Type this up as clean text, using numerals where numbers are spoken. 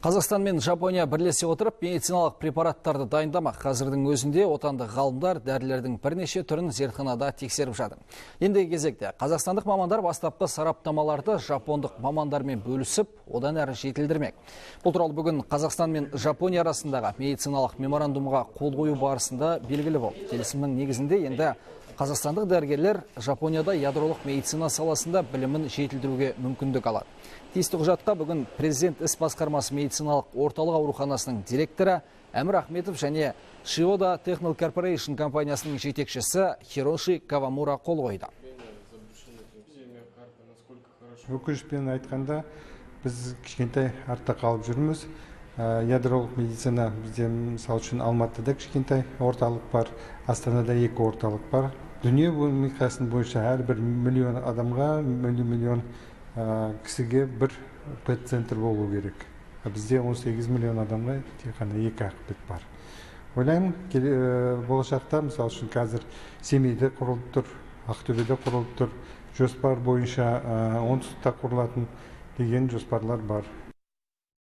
Қазақстан мен Жапония бірлесе отырып медициналық препараттарды дайындамақ. Қазірдің өзінде отандық ғалымдар дәрілердің бірнеше түрін зертханада тексеріп жатыр. Ендігі кезекте қазақстандық мамандар бастапқы сараптамаларды жапондық мамандармен бөлісіп, одан әрі жетілдірмек. Бұл туралы бүгін Қазақстан мен Жапония арасындағы медициналық меморандумға қол қою барысында белгілі болды. Келісімнің негізінде енді қазақстандық дәрігерлер Жапонияда ядролық медицина саласында білімін жетілдіруге мүмкіндік алады. Тиісті құжатқа бүгін президент іс басқармасы медициналық орталық ауруханасының директоры Әмір Ахметов және Шиода Techno Corporation компаниясының жетекшісі Хироши Кавамура қол қойды. Өкінішпен айтқанда, біз кішкентай артта қалып жүрміз. Ядролық медицина бізде мысал үшін Алматыда кішкентай орталық бар, Астанада 2 орталық бар. Дүние миқасын бойынша әрбір миллион адамға, миллион кісіге бір пэт-центр болу керек. Бізде 18 миллион адамға тек қана 2 пэт бар. Ойлаймын, болашақта мысал үшін қазір Семейде құрылып тұр, Ақтөбеде құрылып тұр, жоспар бойынша оңтүстікте құрылатын деген жоспарлар бар.